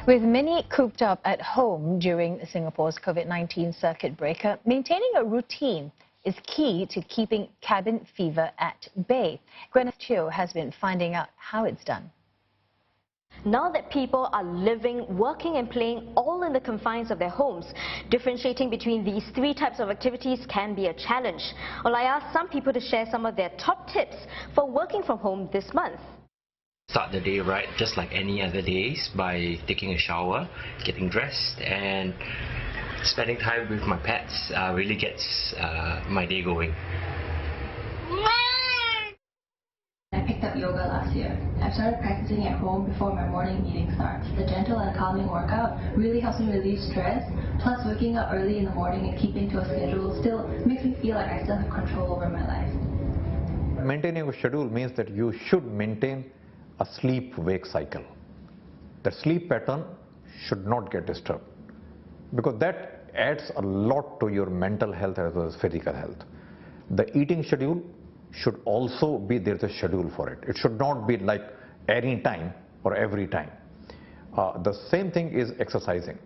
With many cooped up at home during Singapore's COVID-19 circuit breaker, maintaining a routine is key to keeping cabin fever at bay. Gwyneth Chio has been finding out how it's done. Now that people are living, working and playing all in the confines of their homes, differentiating between these three types of activities can be a challenge. Well, I asked some people to share some of their top tips for working from home this month. Start the day right, just like any other days, by taking a shower, getting dressed and spending time with my pets really gets my day going. I picked up yoga last year. I've started practicing at home before my morning meeting starts. The gentle and calming workout really helps me relieve stress, plus waking up early in the morning and keeping to a schedule still makes me feel like I still have control over my life. Maintaining a schedule means that you should maintain a sleep-wake cycle. The sleep pattern should not get disturbed because that adds a lot to your mental health as well as physical health. The eating schedule should also be, there's a schedule for it. It should not be like any time or every time. The same thing is exercising.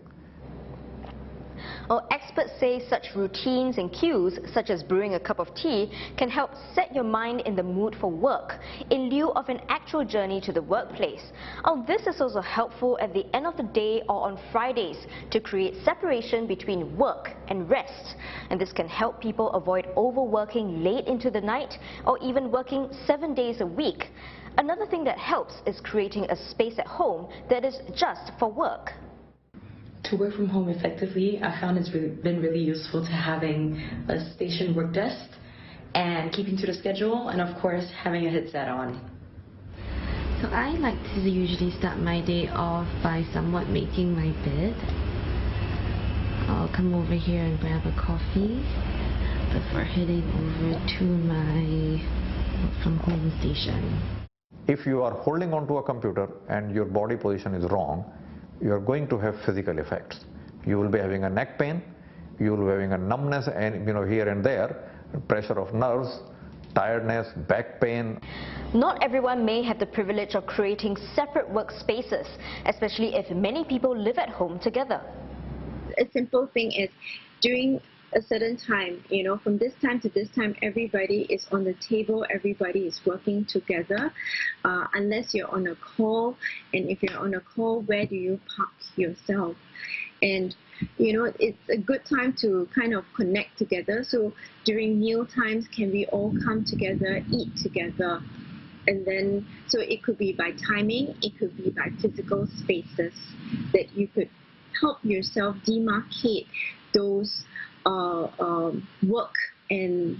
Well, experts say such routines and cues, such as brewing a cup of tea, can help set your mind in the mood for work, in lieu of an actual journey to the workplace. This is also helpful at the end of the day or on Fridays to create separation between work and rest. And this can help people avoid overworking late into the night or even working 7 days a week. Another thing that helps is creating a space at home that is just for work. To work from home effectively, I found it's been really useful to having a station work desk and keeping to the schedule, and of course having a headset on. So I like to usually start my day off by somewhat making my bed. I'll come over here and grab a coffee before heading over to my work from home station. If you are holding onto a computer and your body position is wrong, you are going to have physical effects. You will be having a neck pain, you will be having a numbness and here and there, pressure of nerves, tiredness, back pain. Not everyone may have the privilege of creating separate workspaces, especially if many people live at home together. A simple thing is during a certain time, from this time to this time, everybody is on the table, everybody is working together, unless you're on a call. And if you're on a call, where do you park yourself? And it's a good time to kind of connect together. So during meal times, can we all come together, eat together? And then, so it could be by timing, it could be by physical spaces that you could help yourself demarcate those work and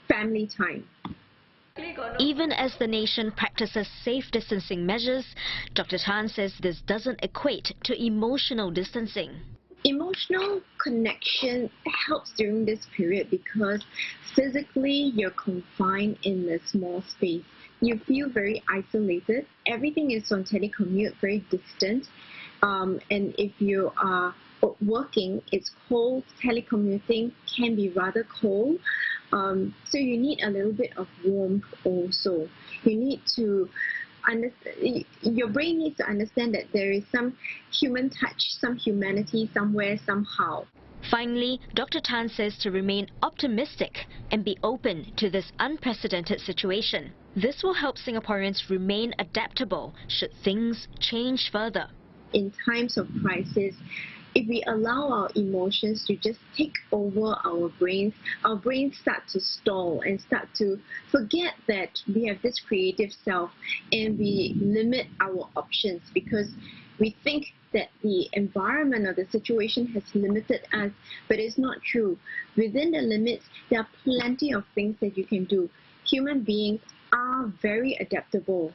family time. Even as the nation practices safe distancing measures, Dr. Tan says this doesn't equate to emotional distancing. Emotional connection helps during this period because physically you're confined in a small space. You feel very isolated. Everything is on telecommute, very distant. And if you are working, it's cold. Telecommuting can be rather cold. So you need a little bit of warmth also. You need to understand, your brain needs to understand that there is some human touch, some humanity somewhere, somehow. Finally, Dr. Tan says to remain optimistic and be open to this unprecedented situation. This will help Singaporeans remain adaptable should things change further. In times of crisis, if we allow our emotions to just take over our brains start to stall and start to forget that we have this creative self, and we limit our options because we think that the environment or the situation has limited us, but it's not true. Within the limits, there are plenty of things that you can do. Human beings are very adaptable.